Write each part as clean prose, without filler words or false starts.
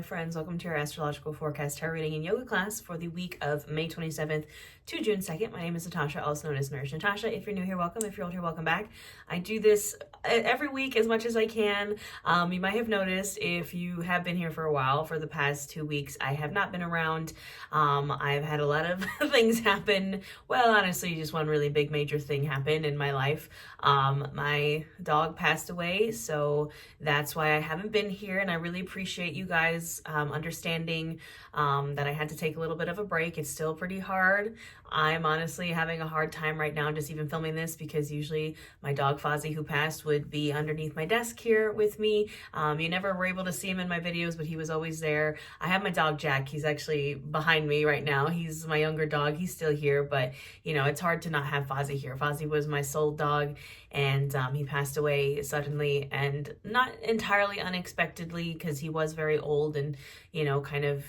friends, welcome to your Astrological Forecast tarot reading and yoga class for the week of May 27th to June 2nd. My name is Natasha, also known as Nourish Natasha. If you're new here, welcome. If you're old here, welcome back. I do this every week as much as I can. You might have noticed if you have been here for a while, for the past 2 weeks, I have not been around. I've had a lot of things happen. Well, honestly, just one really big major thing happened in my life. My dog passed away, so that's why I haven't been here, and I really appreciate you guys understanding that I had to take a little bit of a break. It's still pretty hard. I'm honestly having a hard time right now just even filming this because usually my dog Fozzie, who passed, would be underneath my desk here with me. You never were able to see him in my videos, but he was always there. I have my dog Jack. He's actually behind me right now. He's my younger dog. He's still here, but you know, it's hard to not have Fozzie here. Fozzie was my soul dog, and he passed away suddenly and not entirely unexpectedly because he was very old and, you know, kind of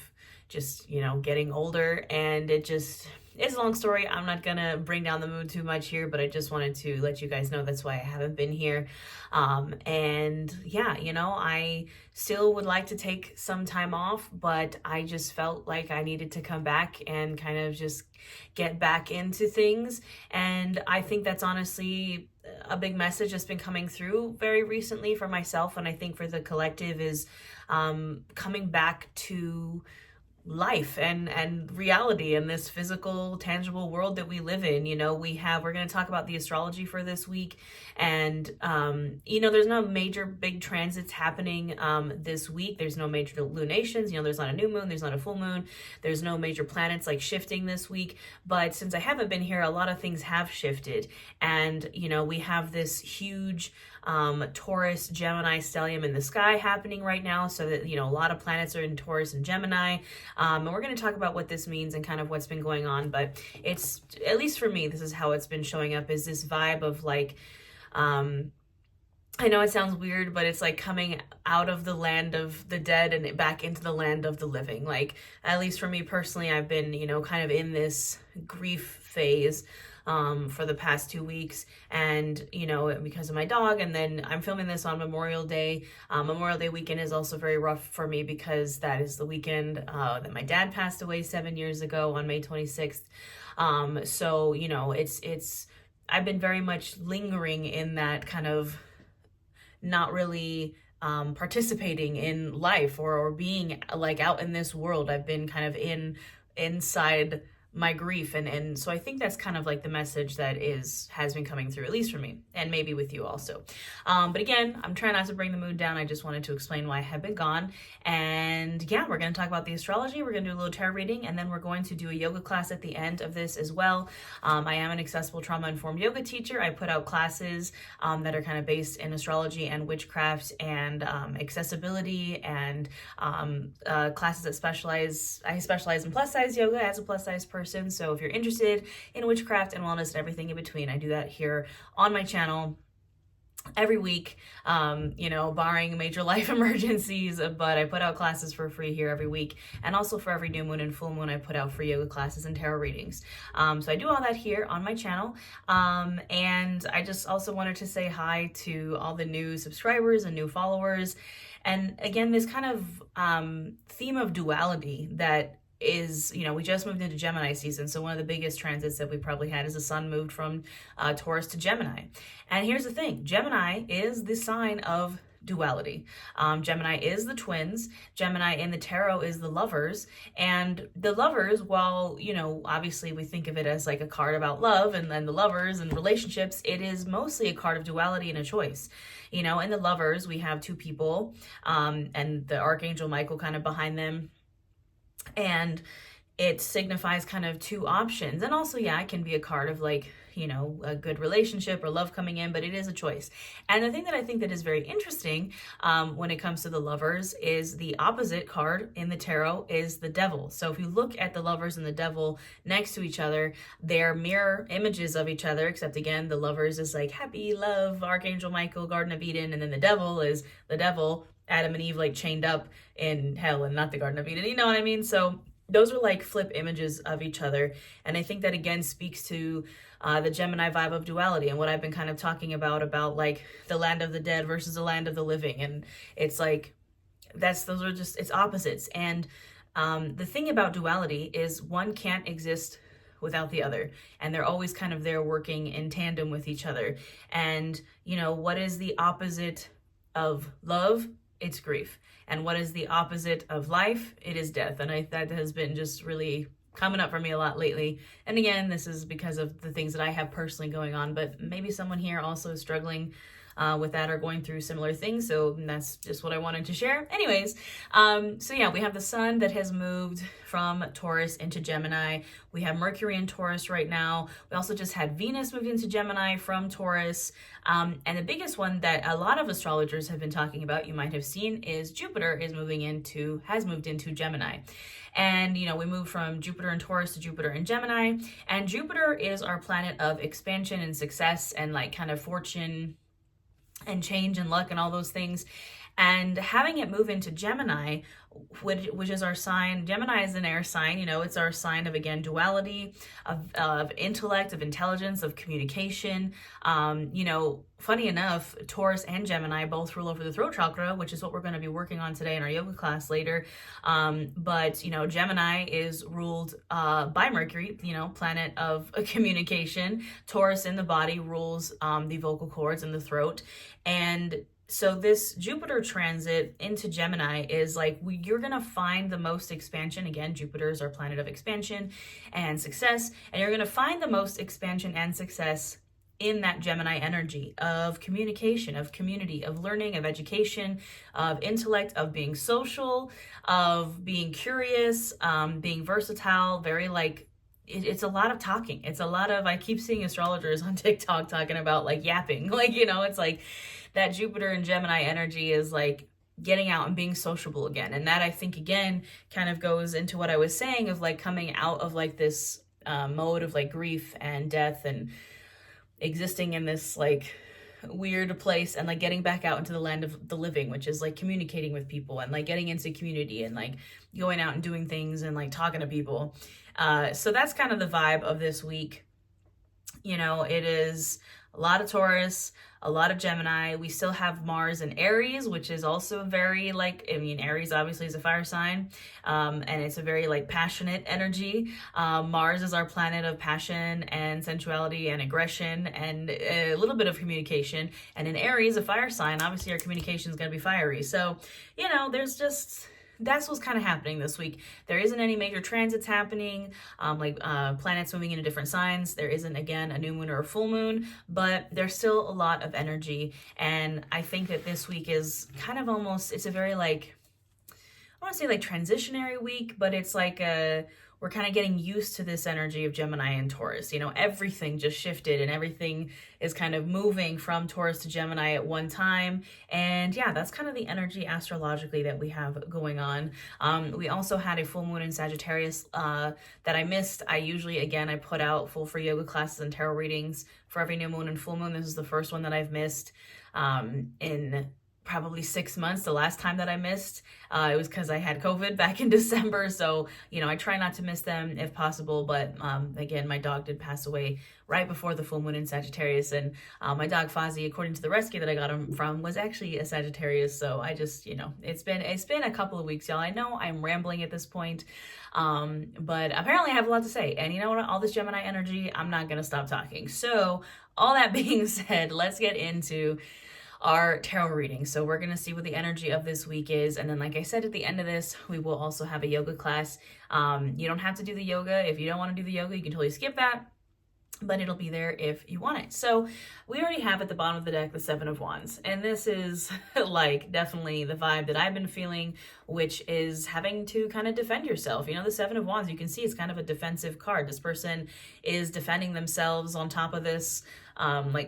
just, you know, getting older, and it's a long story. I'm not gonna bring down the mood too much here, but I just wanted to let you guys know that's why I haven't been here. And yeah, you know, I still would like to take some time off, but I just felt like I needed to come back and kind of just get back into things. And I think that's honestly a big message that's been coming through very recently for myself, and I think for the collective, is coming back to life and reality in this physical, tangible world that we live in. You know, we're going to talk about the astrology for this week, and you know, there's no major big transits happening this week. There's no major lunations. You know, there's not a new moon, there's not a full moon, there's no major planets like shifting this week. But since I haven't been here, a lot of things have shifted, and you know, we have this huge Taurus Gemini stellium in the sky happening right now, so that, you know, a lot of planets are in Taurus and Gemini, and we're going to talk about what this means and kind of what's been going on. But it's, at least for me, this is how it's been showing up, is this vibe of like, I know it sounds weird, but it's like coming out of the land of the dead and back into the land of the living. Like, at least for me personally, I've been, you know, kind of in this grief phase for the past 2 weeks, and you know, because of my dog. And then I'm filming this on Memorial Day. Memorial Day weekend is also very rough for me because that is the weekend that my dad passed away 7 years ago on May 26th. So you know, I've been very much lingering in that kind of not really participating in life or being like out in this world. I've been kind of inside my grief, and so I think that's kind of like the message that has been coming through, at least for me, and maybe with you also. But again, I'm trying not to bring the mood down. I just wanted to explain why I have been gone. And yeah, we're going to talk about the astrology, we're going to do a little tarot reading, and then we're going to do a yoga class at the end of this as well. I am an accessible trauma-informed yoga teacher. I put out classes that are kind of based in astrology and witchcraft and accessibility, and classes that I specialize in plus-size yoga as a plus-size person. So if you're interested in witchcraft and wellness and everything in between, I do that here on my channel every week, you know, barring major life emergencies. But I put out classes for free here every week, and also for every new moon and full moon I put out free yoga classes and tarot readings. So I do all that here on my channel, and I just also wanted to say hi to all the new subscribers and new followers. And again, this kind of theme of duality that is, you know, we just moved into Gemini season, so one of the biggest transits that we probably had is the sun moved from Taurus to Gemini. And here's the thing, Gemini is the sign of duality. Gemini is the twins. Gemini in the tarot is the lovers. And the lovers, while, you know, obviously we think of it as like a card about love and then the lovers and relationships, it is mostly a card of duality and a choice. You know, in the lovers, we have two people, and the Archangel Michael kind of behind them. And it signifies kind of two options. And also, yeah, it can be a card of like, you know, a good relationship or love coming in, but it is a choice. And the thing that I think that is very interesting when it comes to the lovers is the opposite card in the tarot is the devil. So if you look at the lovers and the devil next to each other, they're mirror images of each other, except again, the lovers is like happy, love, Archangel Michael, Garden of Eden. And then the devil is the devil, Adam and Eve, like chained up in hell and not the Garden of Eden. You know what I mean? So those are like flip images of each other. And I think that again speaks to the Gemini vibe of duality and what I've been kind of talking about like the land of the dead versus the land of the living. And it's like, those are just, it's opposites. And the thing about duality is one can't exist without the other, and they're always kind of there working in tandem with each other. And what is the opposite of love? It's grief. And what is the opposite of life? It is death. And that has been just really coming up for me a lot lately. And again, this is because of the things that I have personally going on, but maybe someone here also is struggling with that or going through similar things. So that's just what I wanted to share. Anyways, so yeah, we have the sun that has moved from Taurus into Gemini. We have Mercury in Taurus right now. We also just had Venus moved into Gemini from Taurus. And the biggest one that a lot of astrologers have been talking about, you might have seen, is Jupiter has moved into Gemini. And, we moved from Jupiter in Taurus to Jupiter in Gemini. And Jupiter is our planet of expansion and success and like kind of fortune and change and luck and all those things. And having it move into Gemini, which is our sign, Gemini is an air sign, it's our sign of, again, duality, of intellect, of intelligence, of communication. Funny enough, Taurus and Gemini both rule over the throat chakra, which is what we're going to be working on today in our yoga class later. But Gemini is ruled by Mercury, planet of communication. Taurus in the body rules the vocal cords and the throat. And so this Jupiter transit into Gemini is like, you're going to find the most expansion. Again, Jupiter is our planet of expansion and success. And you're going to find the most expansion and success in that Gemini energy of communication, of community, of learning, of education, of intellect, of being social, of being curious, being versatile, very like, it's a lot of talking. It's a lot of, I keep seeing astrologers on TikTok talking about like yapping, it's like that Jupiter and Gemini energy is like getting out and being sociable again. And that, I think, again, kind of goes into what I was saying of like coming out of like this mode of like grief and death and existing in this like weird place and like getting back out into the land of the living, which is like communicating with people and like getting into community and like going out and doing things and like talking to people. So that's kind of the vibe of this week. It is a lot of Taurus, a lot of Gemini. We still have Mars in Aries, which is also very Aries obviously is a fire sign, and it's a very like passionate energy. Mars is our planet of passion and sensuality and aggression and a little bit of communication. And in Aries, a fire sign, obviously our communication is going to be fiery. So, that's what's kind of happening this week. There isn't any major transits happening, planets moving into different signs. There isn't, again, a new moon or a full moon, but there's still a lot of energy. And I think that this week is kind of almost, it's a very like, I want to say like transitionary week, but it's like we're kind of getting used to this energy of Gemini and Taurus. Everything just shifted and everything is kind of moving from Taurus to Gemini at one time. And yeah, that's kind of the energy astrologically that we have going on. We also had a full moon in Sagittarius that I missed. I put out full free yoga classes and tarot readings for every new moon and full moon. This is the first one that I've missed in probably 6 months. The last time that I missed, it was because I had COVID back in December. So, I try not to miss them if possible. But again, my dog did pass away right before the full moon in Sagittarius. And my dog Fozzie, according to the rescue that I got him from, was actually a Sagittarius. So I just, it's been a couple of weeks, y'all. I know I'm rambling at this point, but apparently I have a lot to say. And you know what? All this Gemini energy, I'm not going to stop talking. So all that being said, let's get into our tarot reading. So we're going to see what the energy of this week is. And then, like I said, at the end of this, we will also have a yoga class. You don't have to do the yoga. If you don't want to do the yoga, you can totally skip that, but it'll be there if you want it. So we already have at the bottom of the deck the Seven of Wands. And this is like definitely the vibe that I've been feeling, which is having to kind of defend yourself. The Seven of Wands, you can see it's kind of a defensive card. This person is defending themselves on top of this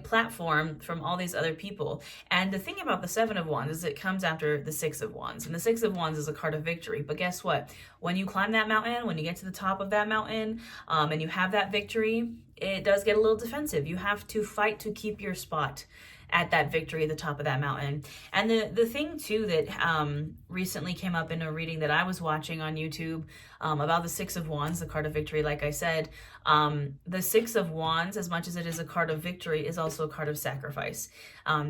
platform from all these other people. And the thing about the Seven of Wands is it comes after the Six of Wands. And the Six of Wands is a card of victory. But guess what? When you climb that mountain, when you get to the top of that mountain, and you have that victory, it does get a little defensive. You have to fight to keep your spot. at that victory at the top of that mountain. And the thing too that recently came up in a reading that I was watching on YouTube about the Six of Wands, the card of victory, like I said, the Six of Wands, as much as it is a card of victory, is also a card of sacrifice,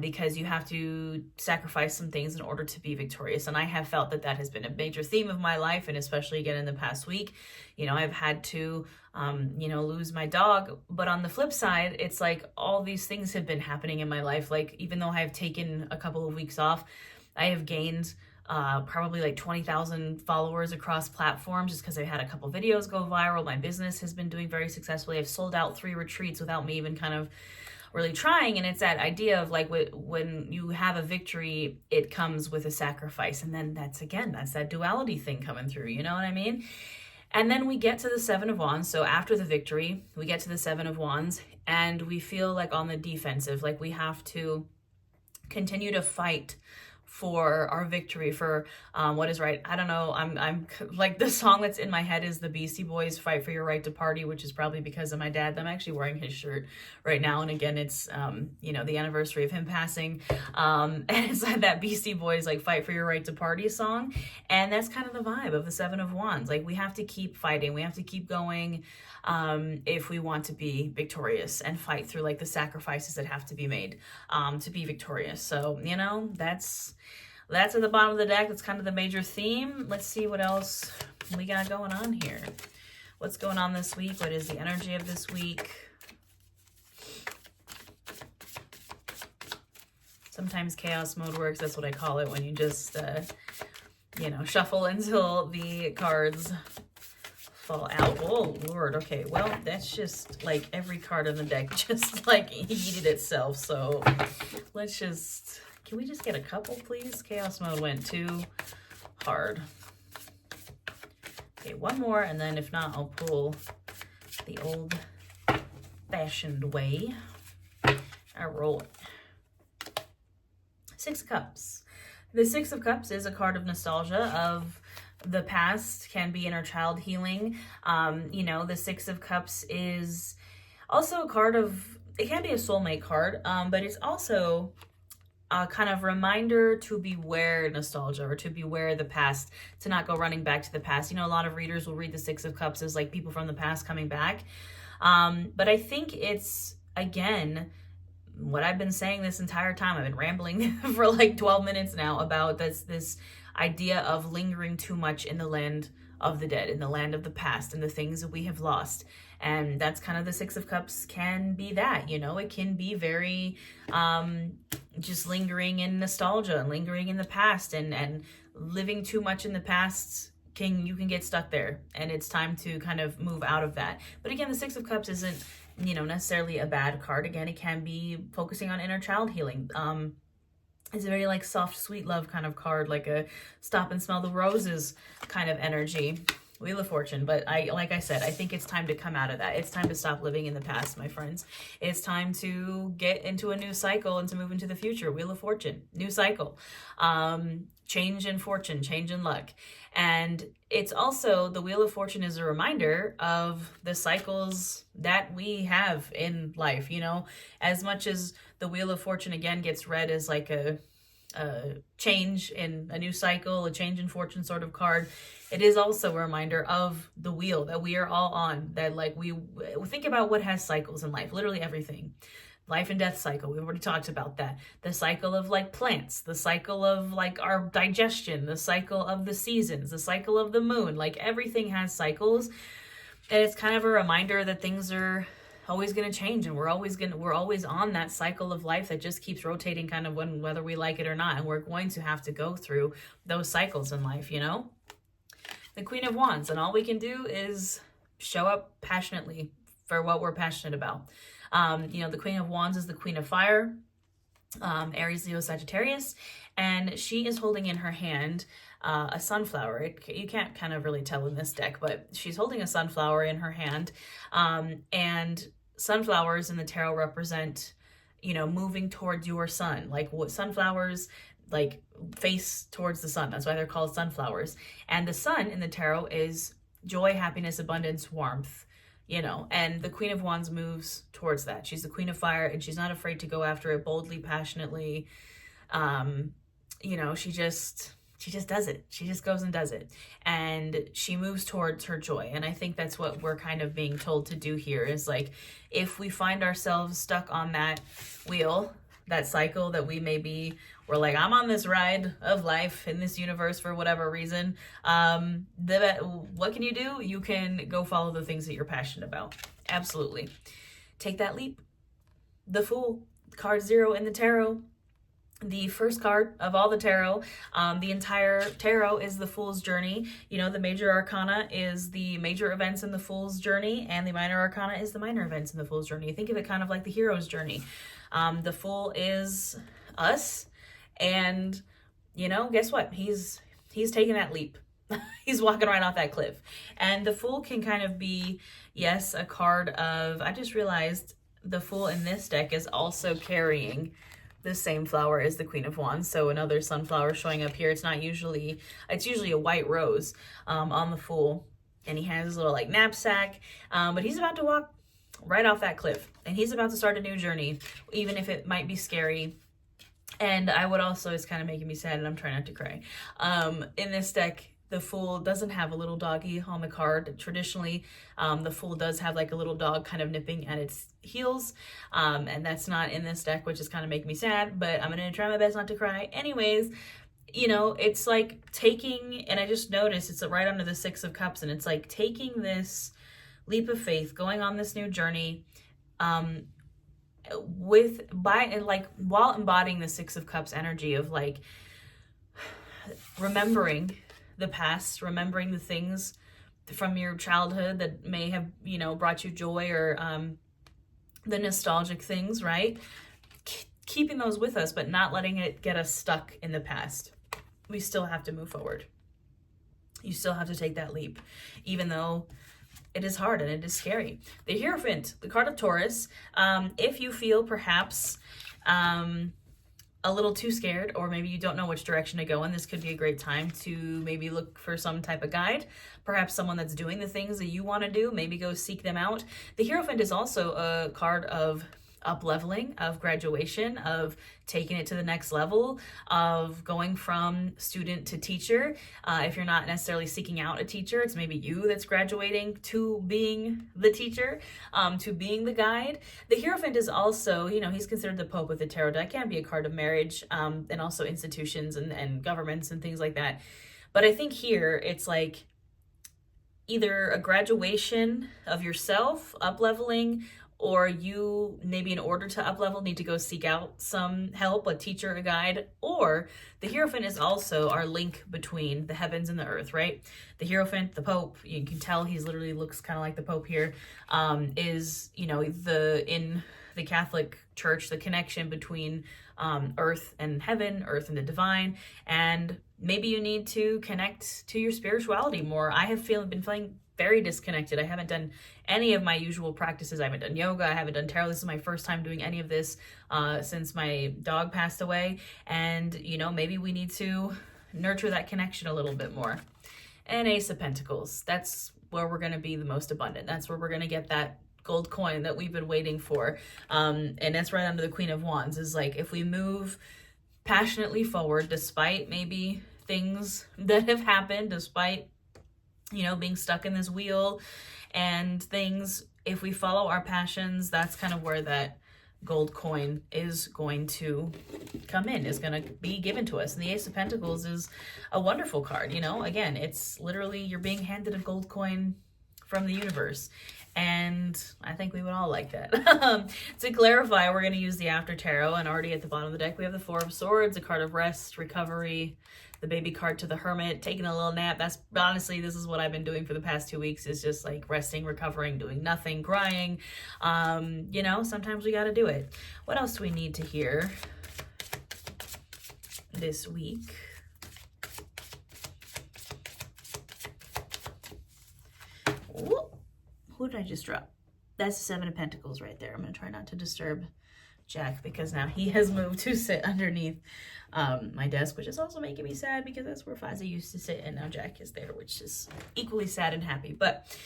because you have to sacrifice some things in order to be victorious. And I have felt that that has been a major theme of my life, and especially again in the past week. You know, I've had to lose my dog, but on the flip side, it's like all these things have been happening in my life. Like, even though I have taken a couple of weeks off, I have gained probably like 20,000 followers across platforms just because I had a couple videos go viral. My business has been doing very successfully. I've sold out 3 retreats without me even kind of really trying. And it's that idea of like, when you have a victory, it comes with a sacrifice. And then that's that duality thing coming through, you know what I mean? And then we get to the Seven of Wands. So after the victory, we get to the Seven of Wands, and we feel like on the defensive, like we have to continue to fight for our victory, for what is right. I don't know. I'm like, the song that's in my head is the Beastie Boys' "Fight for Your Right to Party," which is probably because of my dad. I'm actually wearing his shirt right now, and again, it's the anniversary of him passing, and it's like that Beastie Boys like "Fight for Your Right to Party" song, and that's kind of the vibe of the Seven of Wands. Like, we have to keep fighting, we have to keep going, if we want to be victorious and fight through like the sacrifices that have to be made to be victorious. So that's at the bottom of the deck. That's kind of the major theme. Let's see what else we got going on here. What's going on this week? What is the energy of this week? Sometimes chaos mode works. That's what I call it, when you just shuffle until the cards fall out. Oh Lord. Okay, well, that's just like every card in the deck just like yeeted itself. So let's just, can we just get a couple, please? Chaos mode went too hard. Okay, one more, and then if not, I'll pull the old fashioned way. I roll it. Six of Cups. The Six of Cups is a card of nostalgia, of the past, can be inner child healing. The Six of Cups is also a card of, it can be a soulmate card, but it's also a kind of reminder to beware nostalgia, or to beware the past, to not go running back to the past. A lot of readers will read the Six of Cups as like people from the past coming back. But I think it's, again, what I've been saying this entire time. I've been rambling for like 12 minutes now about this idea of lingering too much in the land of the dead, in the land of the past, and the things that we have lost. And that's kind of the Six of Cups can be that, it can be very just lingering in nostalgia and lingering in the past, and living too much in the past. You can get stuck there, and it's time to kind of move out of that. But again, the Six of Cups isn't necessarily a bad card. Again, it can be focusing on inner child healing. It's a very like soft, sweet love kind of card, like a stop and smell the roses kind of energy. Wheel of Fortune. But like I said, I think it's time to come out of that. It's time to stop living in the past, my friends. It's time to get into a new cycle and to move into the future. Wheel of Fortune, new cycle. Change in fortune, change in luck. And it's also, the Wheel of Fortune is a reminder of the cycles that we have in life. As much as the Wheel of Fortune again gets read as like a change in a new cycle, a change in fortune sort of card, it is also a reminder of the wheel that we are all on, that like we think about what has cycles in life, literally everything. Life and death cycle, we've already talked about that. The cycle of like plants, the cycle of like our digestion, the cycle of the seasons, the cycle of the moon, like everything has cycles. And it's kind of a reminder that things are always going to change, and we're always on that cycle of life that just keeps rotating, kind of whether we like it or not. And we're going to have to go through those cycles in life, The Queen of Wands, and all we can do is show up passionately for what we're passionate about. The Queen of Wands is the Queen of Fire, Aries, Leo, Sagittarius, and she is holding in her hand a sunflower. You can't kind of really tell in this deck, but she's holding a sunflower in her hand, and sunflowers in the tarot represent, moving towards your sun. Like, what sunflowers like face towards the sun. That's why they're called sunflowers. And the sun in the tarot is joy, happiness, abundance, warmth, you know, and the Queen of Wands moves towards that. She's the Queen of Fire, and she's not afraid to go after it boldly, passionately. You know, she just does it. She just goes and does it. And she moves towards her joy. And I think that's what we're kind of being told to do here, is like, if we find ourselves stuck on that wheel, that cycle that we're like, I'm on this ride of life in this universe for whatever reason. What can you do? You can go follow the things that you're passionate about. Absolutely. Take that leap. The Fool, card 0 in the tarot. The first card of all the tarot. The entire tarot is the Fool's journey. You know, the major arcana is the major events in the Fool's journey, and the minor arcana is the minor events in the Fool's journey. Think of it kind of like the hero's journey. The Fool is us, and you know, guess what? He's taking that leap. He's walking right off that cliff. And the Fool can kind of be, yes, a card of, I just realized the Fool in this deck is also carrying the same flower as the Queen of Wands. So another sunflower showing up here. It's usually a white rose on the Fool. And he has his little like knapsack, but he's about to walk right off that cliff. And he's about to start a new journey, even if it might be scary. And I would also, it's kind of making me sad, and I'm trying not to cry. In this deck, the Fool doesn't have a little doggy on the card. Traditionally, the Fool does have like a little dog kind of nipping at its heels. And that's not in this deck, which is kind of making me sad, but I'm going to try my best not to cry. Anyways, you know, it's like taking, and I just noticed it's right under the 6 of Cups, and it's like taking this leap of faith, going on this new journey, while embodying the 6 of Cups energy of like remembering the past, remembering the things from your childhood that may have, you know, brought you joy, or the nostalgic things, right? Keeping those with us, but not letting it get us stuck in the past. We still have to move forward. You still have to take that leap, even though it is hard and it is scary. The Hierophant, the card of Taurus. If you feel perhaps a little too scared, or maybe you don't know which direction to go in, this could be a great time to maybe look for some type of guide, perhaps someone that's doing the things that you want to do. Maybe go seek them out. The Hierophant is also a card of up-leveling, of graduation, of taking it to the next level, of going from student to teacher. If you're not necessarily seeking out a teacher, it's maybe you that's graduating to being the teacher, to being the guide. The Hierophant is also, you know, he's considered the Pope with the tarot deck. Can be a card of marriage, and also institutions and governments and things like that. But I think here it's like either a graduation of yourself, up-leveling, or you maybe in order to up-level need to go seek out some help, a teacher, a guide. Or the Hierophant is also our link between the heavens and the earth, right? The Hierophant, the Pope, you can tell he's literally looks kind of like the Pope here, is, you know, in the Catholic Church, the connection between earth and heaven, earth and the divine. And maybe you need to connect to your spirituality more. I have been feeling very disconnected. I haven't done any of my usual practices. I haven't done yoga. I haven't done tarot. This is my first time doing any of this since my dog passed away. And, you know, maybe we need to nurture that connection a little bit more. And Ace of Pentacles. That's where we're going to be the most abundant. That's where we're going to get that gold coin that we've been waiting for. And that's right under the Queen of Wands. Is like, if we move passionately forward, despite maybe things that have happened, despite, you know, being stuck in this wheel and things, if we follow our passions, that's kind of where that gold coin is going to come in, is going to be given to us. And the Ace of Pentacles is a wonderful card. You know, again, it's literally you're being handed a gold coin from the universe. And I think we would all like that. To clarify, we're going to use the After Tarot, and already at the bottom of the deck, we have the Four of Swords, a card of rest, recovery, the Baby card to the Hermit, taking a little nap. That's honestly, this is what I've been doing for the past 2 weeks, is just like resting, recovering, doing nothing, crying. You know, sometimes we got to do it. What else do we need to hear this week? Ooh, who did I just drop? That's the Seven of Pentacles right there. I'm going to try not to disturb Jack, because now he has moved to sit underneath my desk, which is also making me sad, because that's where Fozzie used to sit, and now Jack is there, which is equally sad and happy. But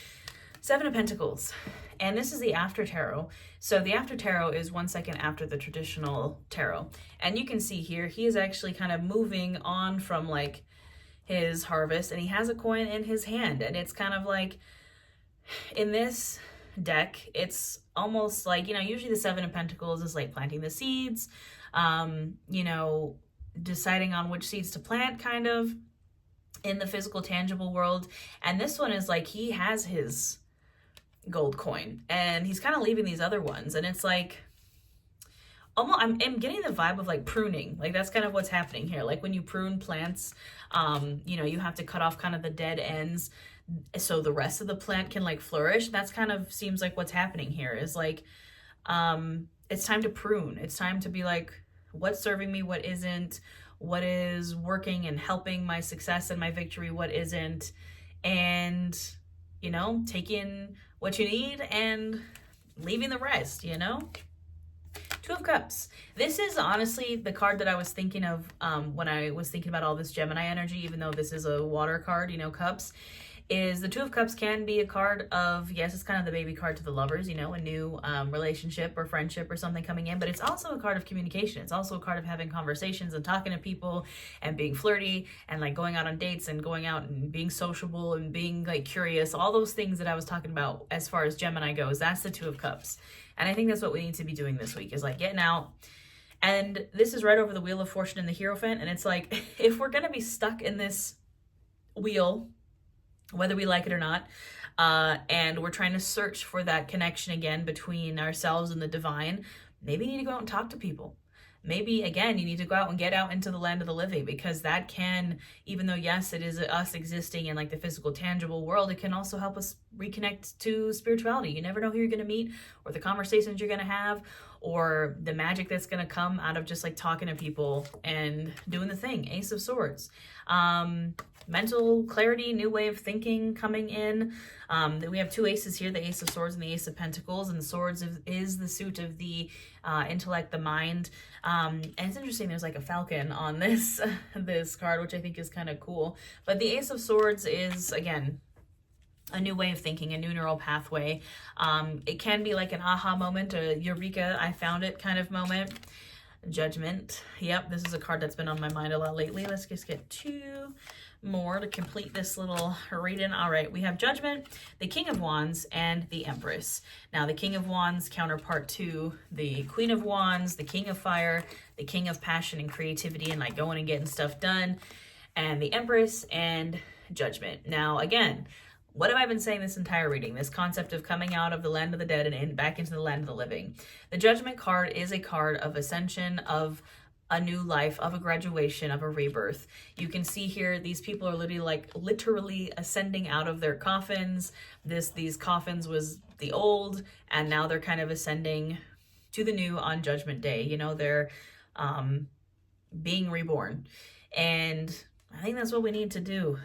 Seven of Pentacles. And this is the after tarot. So the after tarot is 1 second after the traditional tarot. And you can see here, he is actually kind of moving on from like his harvest, and he has a coin in his hand. And it's kind of like, in this deck, it's almost like, you know, usually the Seven of Pentacles is like planting the seeds, you know, deciding on which seeds to plant kind of in the physical tangible world. And this one is like, he has his gold coin and he's kind of leaving these other ones, and it's like almost, I'm getting the vibe of like pruning. Like that's kind of what's happening here. Like when you prune plants, you know, you have to cut off kind of the dead ends so the rest of the plant can like flourish. That's kind of seems like what's happening here is like, it's time to prune. It's time to be like, what's serving me, what isn't, what is working and helping my success and my victory, what isn't, and, you know, taking what you need and leaving the rest, you know? Two of Cups. This is honestly the card that I was thinking of when I was thinking about all this Gemini energy, even though this is a water card, you know, Cups. Is the Two of Cups can be a card of, yes, it's kind of the baby card to the lovers, you know, a new relationship or friendship or something coming in, but it's also a card of communication. It's also a card of having conversations and talking to people and being flirty and like going out on dates and going out and being sociable and being like curious, all those things that I was talking about as far as Gemini goes. That's the Two of Cups. And I think that's what we need to be doing this week is like getting out. And this is right over the Wheel of Fortune and the Hierophant. And it's like, if we're going to be stuck in this wheel, whether we like it or not, and we're trying to search for that connection again between ourselves and the divine, maybe you need to go out and talk to people. Maybe, again, you need to go out and get out into the land of the living, because that can, even though, yes, it is us existing in like the physical, tangible world, it can also help us reconnect to spirituality. You never know who you're going to meet or the conversations you're going to have or the magic that's going to come out of just like talking to people and doing the thing. Ace of Swords. Mental clarity, new way of thinking coming in. We have two aces here, the Ace of Swords and the Ace of Pentacles, and the Swords is the suit of the intellect, the mind. And it's interesting, there's like a falcon on this this card, which I think is kind of cool. But the Ace of Swords is, again, a new way of thinking, a new neural pathway. It can be like an aha moment, a eureka, I found it kind of moment. Judgment. Yep, this is a card that's been on my mind a lot lately. Let's just get two more to complete this little reading. All right, we have Judgment, the King of Wands, and the Empress. Now, the King of Wands counterpart to the Queen of Wands, the King of Fire, the King of Passion and creativity and like going and getting stuff done, and the Empress and Judgment. Now, again, what have I been saying this entire reading? This concept of coming out of the land of the dead and back into the land of the living. The Judgment card is a card of ascension, of a new life, of a graduation, of a rebirth. You can see here, these people are literally ascending out of their coffins. These coffins was the old, and now they're kind of ascending to the new on Judgment Day. You know, they're being reborn. And I think that's what we need to do,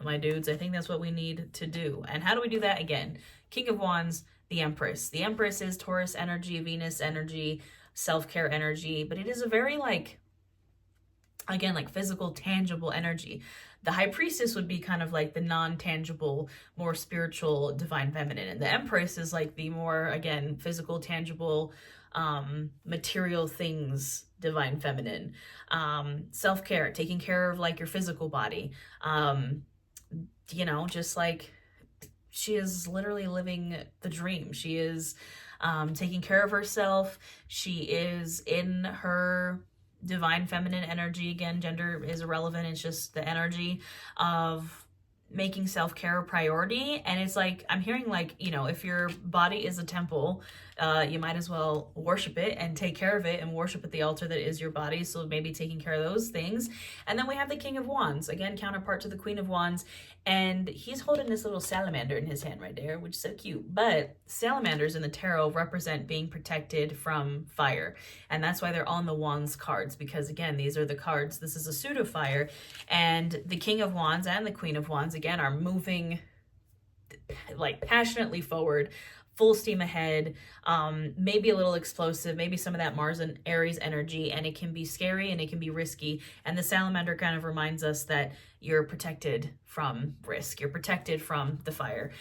my dudes. I think that's what we need to do. And how do we do that? Again, King of Wands, the Empress. The Empress is Taurus energy, Venus energy, self-care energy, but it is a very like, again, like physical, tangible energy. The High Priestess would be kind of like the non-tangible, more spiritual, divine feminine. And the Empress is like the more, again, physical, tangible, material things, divine feminine. Self-care, taking care of like your physical body. You know, just like she is literally living the dream. She is taking care of herself. She is in her divine feminine energy. Again, gender is irrelevant. It's just the energy of making self-care a priority. And it's like, I'm hearing like, you know, if your body is a temple, you might as well worship it and take care of it and worship at the altar that is your body. So maybe taking care of those things. And then we have the King of Wands, again, counterpart to the Queen of Wands. And he's holding this little salamander in his hand right there, which is so cute. But salamanders in the tarot represent being protected from fire. And that's why they're on the Wands cards, because again, these are the cards. This is a suit of fire. And the King of Wands and the Queen of Wands, again, are moving like passionately forward, full steam ahead, maybe a little explosive, maybe some of that Mars and Aries energy, and it can be scary and it can be risky. And the salamander kind of reminds us that you're protected from risk. You're protected from the fire.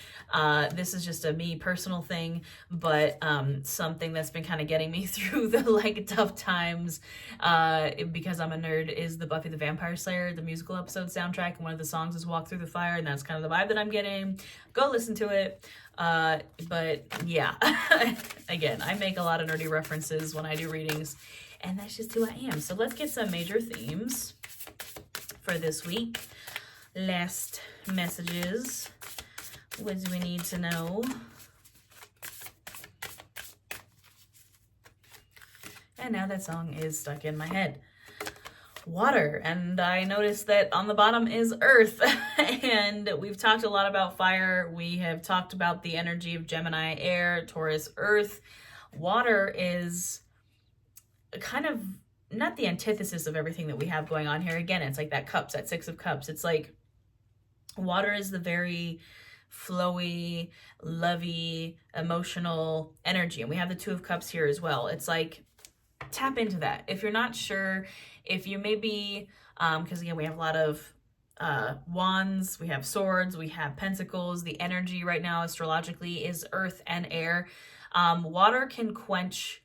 This is just a me personal thing, but something that's been kind of getting me through the like tough times, because I'm a nerd, is the Buffy the Vampire Slayer, the musical episode soundtrack. And one of the songs is Walk Through the Fire, and that's kind of the vibe that I'm getting. Go listen to it. But yeah, again, I make a lot of nerdy references when I do readings, and that's just who I am. So let's get some major themes for this week. Last messages. What do we need to know? And now that song is stuck in my head. Water, and I noticed that on the bottom is earth. And we've talked a lot about fire. We have talked about the energy of Gemini, air, Taurus, earth. Water is kind of not the antithesis of everything that we have going on here. Again, it's like that cups, that 6 of cups. It's like water is the very flowy, lovey, emotional energy. And we have the 2 of cups here as well. It's like, tap into that. If you're not sure, if you maybe, because again, we have a lot of wands, we have swords, we have pentacles. The energy right now astrologically is earth and air. Water can quench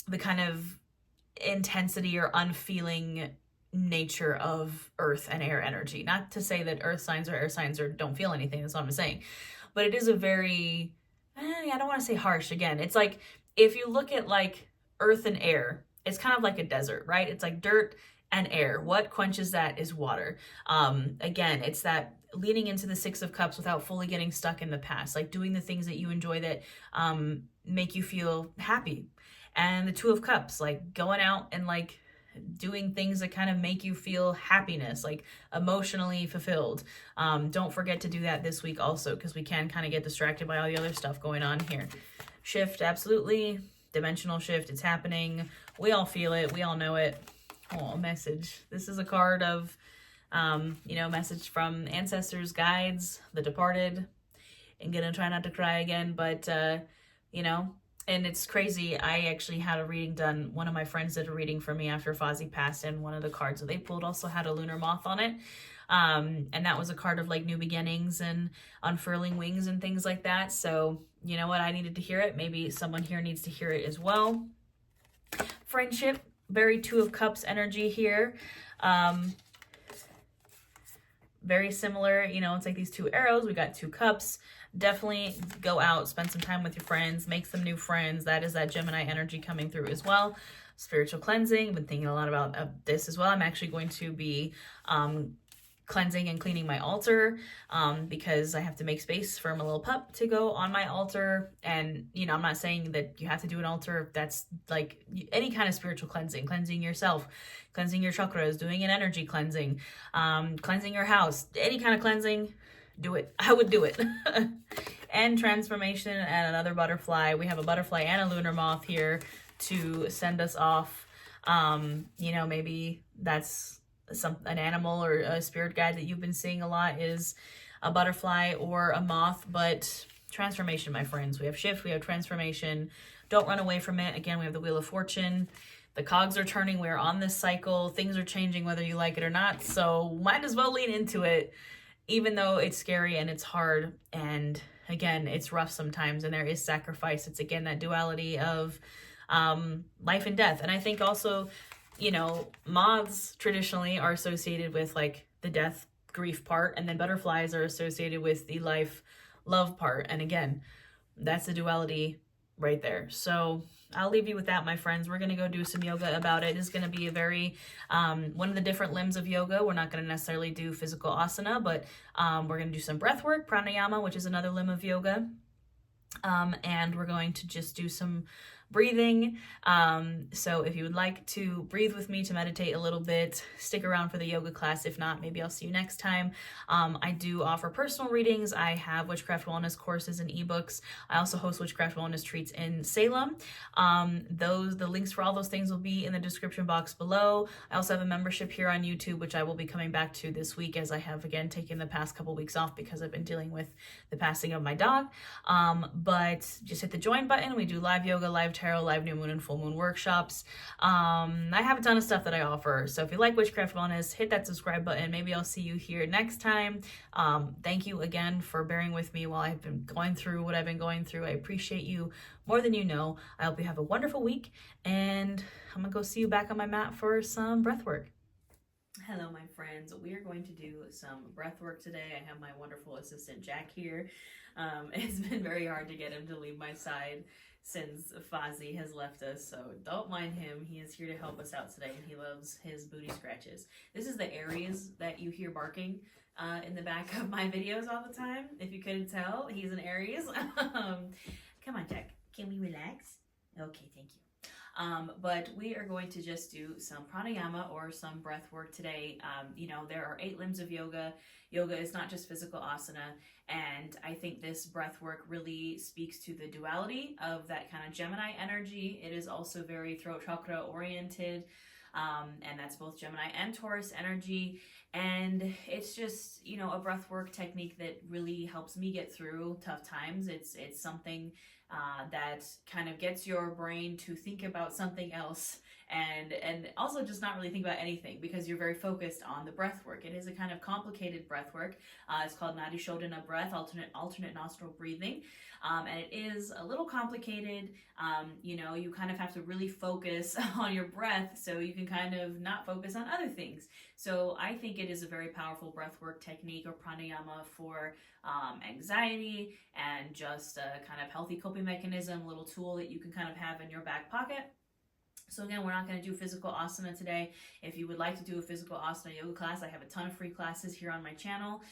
the kind of intensity or unfeeling nature of earth and air energy. Not to say that earth signs or air signs don't feel anything, that's what I'm saying. But it is a very, I don't want to say harsh. Again, it's like, if you look at like earth and air, it's kind of like a desert, right? It's like dirt and air. What quenches that is water. Again, it's that leaning into the 6 of cups without fully getting stuck in the past, like doing the things that you enjoy that make you feel happy. And the 2 of cups, like going out and like doing things that kind of make you feel happiness, like emotionally fulfilled. Don't forget to do that this week also, because we can kind of get distracted by all the other stuff going on here. Shift, absolutely. Dimensional shift, it's happening. We all feel it. We all know it. Oh, message. This is a card of, message from ancestors, guides, the departed. I'm gonna try not to cry again, but, and it's crazy. I actually had a reading done. One of my friends did a reading for me after Fozzie passed, and one of the cards that they pulled also had a lunar moth on it. And that was a card of like new beginnings and unfurling wings and things like that. So you know what? I needed to hear it. Maybe someone here needs to hear it as well. Friendship, very 2 of cups energy here. Very similar, it's like these 2 arrows. We got 2 cups. Definitely go out, spend some time with your friends, make some new friends. That is that Gemini energy coming through as well. Spiritual cleansing. I've been thinking a lot about this as well. I'm actually going to be cleansing and cleaning my altar, because I have to make space for my little pup to go on my altar. And I'm not saying that you have to do an altar. That's like any kind of spiritual cleansing yourself, cleansing your chakras, doing an energy cleansing, cleansing your house, any kind of cleansing, do it. I would do it. And transformation and another butterfly. We have a butterfly and a lunar moth here to send us off. Maybe that's an animal or a spirit guide that you've been seeing a lot, is a butterfly or a moth. But transformation, my friends. We have shift, we have transformation. Don't run away from it. Again, we have the Wheel of Fortune. The cogs are turning. We're on this cycle. Things are changing whether you like it or not. So might as well lean into it, even though it's scary and it's hard. And again, it's rough sometimes, and there is sacrifice. It's again that duality of life and death. And I think also, moths traditionally are associated with like the death, grief part, and then butterflies are associated with the life, love part. And again, that's the duality right there. So I'll leave you with that, my friends. We're going to go do some yoga about it. It's going to be a very, one of the different limbs of yoga. We're not going to necessarily do physical asana, but we're going to do some breath work, pranayama, which is another limb of yoga. And we're going to just do some breathing. So if you would like to breathe with me to meditate a little bit, stick around for the yoga class. If not, maybe I'll see you next time. I do offer personal readings. I have witchcraft wellness courses and ebooks. I also host witchcraft wellness retreats in Salem. The links for all those things will be in the description box below. I also have a membership here on YouTube, which I will be coming back to this week, as I have again taken the past couple weeks off because I've been dealing with the passing of my dog. But just hit the join button. We do live yoga, live tarot, live new moon and full moon workshops. I have a ton of stuff that I offer. So if you like Witchcraft Wellness, hit that subscribe button. Maybe I'll see you here next time. Thank you again for bearing with me while I've been going through what I've been going through. I appreciate you more than you know. I hope you have a wonderful week, and I'm gonna go see you back on my mat for some breath work. Hello, my friends. We are going to do some breath work today. I have my wonderful assistant Jack here. It's been very hard to get him to leave my side since Fozzie has left us, so don't mind him. He is here to help us out today, and he loves his booty scratches. This is the Aries that you hear barking in the back of my videos all the time. If you couldn't tell, he's an Aries. Come on, Jack. Can we relax? Okay, thank you. But we are going to just do some pranayama or some breath work today. You know, there are 8 limbs of yoga. Yoga is not just physical asana, and I think this breath work really speaks to the duality of that kind of Gemini energy. It is also very throat chakra oriented, and that's both Gemini and Taurus energy. And it's just, you know, a breath work technique that really helps me get through tough times. It's something that kind of gets your brain to think about something else, and also just not really think about anything, because you're very focused on the breath work. It is a kind of complicated breath work. It's called Nadi Shodhana breath, alternate nostril breathing, and it is a little complicated. You know, you kind of have to really focus on your breath so you can kind of not focus on other things. So I think it is a very powerful breathwork technique or pranayama for anxiety, and just a kind of healthy coping mechanism, little tool that you can kind of have in your back pocket. So again, we're not going to do physical asana today. If you would like to do a physical asana yoga class, I have a ton of free classes here on my channel.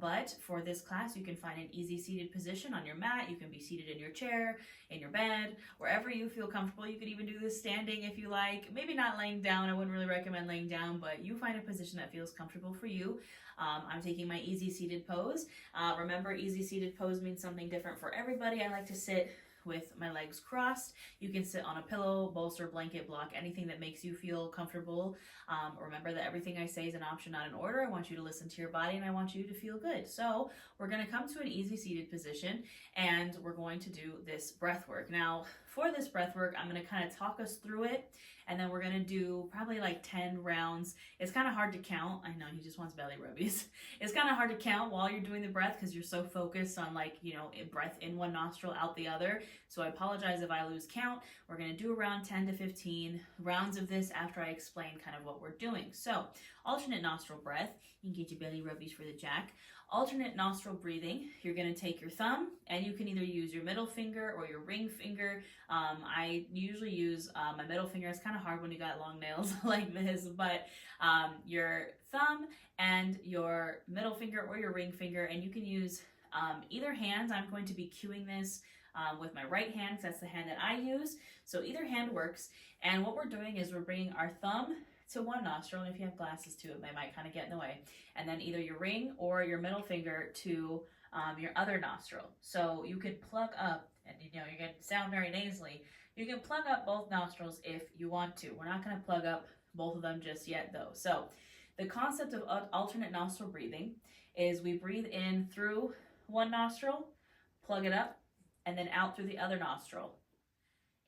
But for this class, you can find an easy seated position on your mat. You can be seated in your chair, in your bed, wherever you feel comfortable. You could even do this standing if you like. Maybe not laying down. I wouldn't really recommend laying down, but you find a position that feels comfortable for you. I'm taking my easy seated pose. Remember, easy seated pose means something different for everybody. I like to sit with my legs crossed. You can sit on a pillow, bolster, blanket, block, anything that makes you feel comfortable. Remember that everything I say is an option, not an order. I want you to listen to your body, and I want you to feel good. So we're going to come to an easy seated position, and we're going to do this breath work. Now, for this breath work, I'm going to kind of talk us through it, and then we're going to do probably like 10 rounds. It's kind of hard to count. I know he just wants belly rubbies. It's kind of hard to count while you're doing the breath, because you're so focused on, like, you know, breath in one nostril, out the other. So I apologize if I lose count. We're going to do around 10 to 15 rounds of this after I explain kind of what we're doing. So alternate nostril breath. You can get your belly rubbies for the Jack. Alternate nostril breathing. You're going to take your thumb, and you can either use your middle finger or your ring finger. I usually use my middle finger. It's kind of hard when you got long nails like this, but your thumb and your middle finger or your ring finger, and you can use either hand. I'm going to be cueing this with my right hand, because that's the hand that I use. So either hand works. And what we're doing is we're bringing our thumb to one nostril, and if you have glasses too, they might kind of get in the way. And then either your ring or your middle finger to your other nostril. So you can plug up, and you know, you're going to sound very nasally. You can plug up both nostrils if you want to. We're not going to plug up both of them just yet, though. So the concept of alternate nostril breathing is we breathe in through one nostril, plug it up, and then out through the other nostril.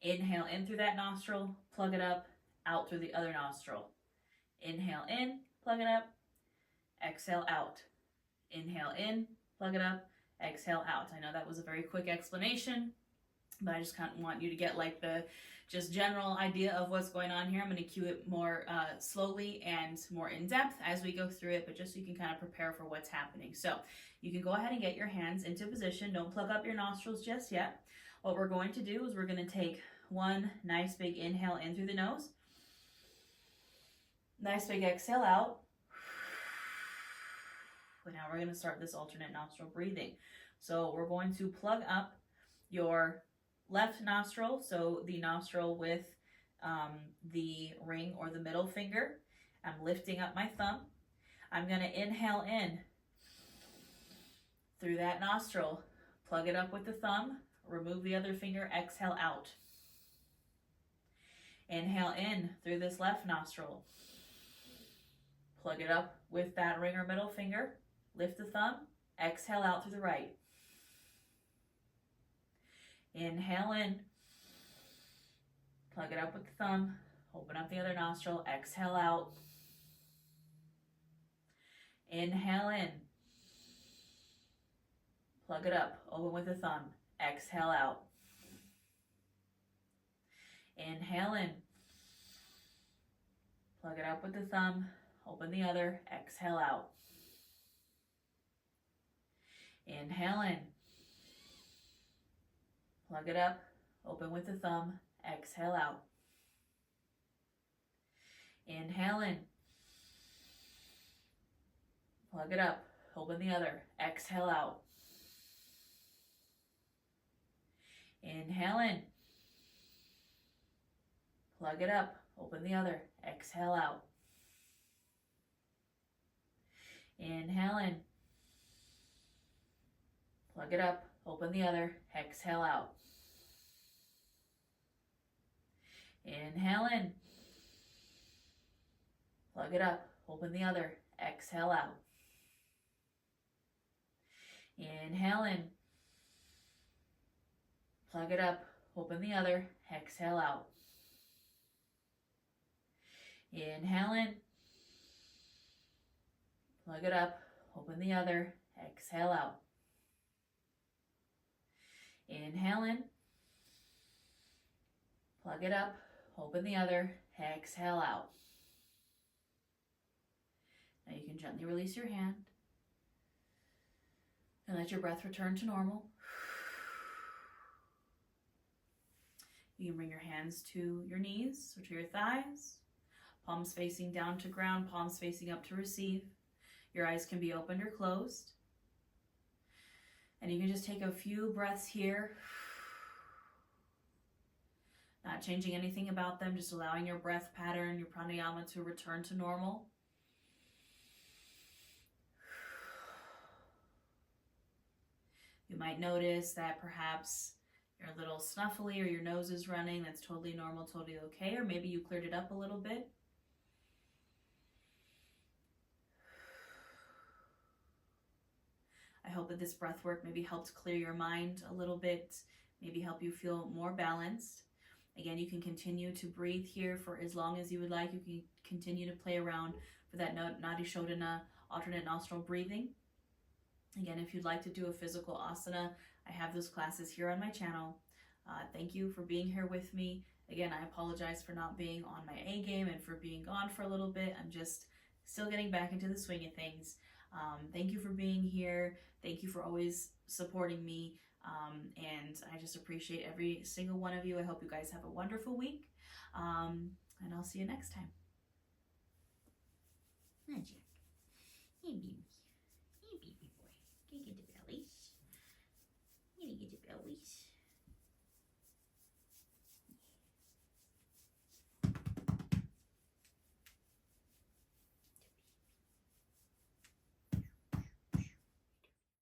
Inhale in through that nostril, plug it up, out through the other nostril. Inhale in, plug it up, exhale out. Inhale in, plug it up, exhale out. I know that was a very quick explanation, but I just kind of want you to get like the just general idea of what's going on here. I'm going to cue it more slowly and more in depth as we go through it, but just so you can kind of prepare for what's happening. So you can go ahead and get your hands into position. Don't plug up your nostrils just yet. What we're going to do is we're going to take one nice big inhale in through the nose. Nice big exhale out. But now we're going to start this alternate nostril breathing. So we're going to plug up your left nostril, so the nostril with the ring or the middle finger. I'm lifting up my thumb. I'm going to inhale in through that nostril. Plug it up with the thumb. Remove the other finger. Exhale out. Inhale in through this left nostril. Plug it up with that ring or middle finger. Lift the thumb. Exhale out through the right. Inhale in. Plug it up with the thumb. Open up the other nostril. Exhale out. Inhale in. Plug it up. Open with the thumb. Exhale out. Inhale in. Plug it up with the thumb. Open the other. Exhale out. Inhale in. Plug it up. Open with the thumb. Exhale out. Inhale in. Plug it up. Open the other. Exhale out. Inhale in. Plug it up. Open the other. Exhale out. Inhale in. Plug it up. Open the other. Exhale out. Inhale in. Plug it up. Open the other. Exhale out. Inhale in. Plug it up. Open the other. Exhale out. Inhale in. Plug it up. Open the other. Exhale out. Inhale in. Plug it up. Open the other. Exhale out. Now you can gently release your hand and let your breath return to normal. You can bring your hands to your knees or to your thighs, palms facing down to ground, palms facing up to receive. Your eyes can be opened or closed. And you can just take a few breaths here, not changing anything about them, just allowing your breath pattern, your pranayama to return to normal. You might notice that perhaps you're a little snuffly or your nose is running. That's totally normal, totally okay. Or maybe you cleared it up a little bit. I hope that this breath work maybe helped clear your mind a little bit, maybe help you feel more balanced. Again, you can continue to breathe here for as long as you would like. You can continue to play around for that Nadi Shodhana alternate nostril breathing. Again, if you'd like to do a physical asana, I have those classes here on my channel. Thank you for being here with me. Again, I apologize for not being on my A game and for being gone for a little bit. I'm just still getting back into the swing of things. Thank you for being here. Thank you for always supporting me. And I just appreciate every single one of you. I hope you guys have a wonderful week. And I'll see you next time. Magic. Hey,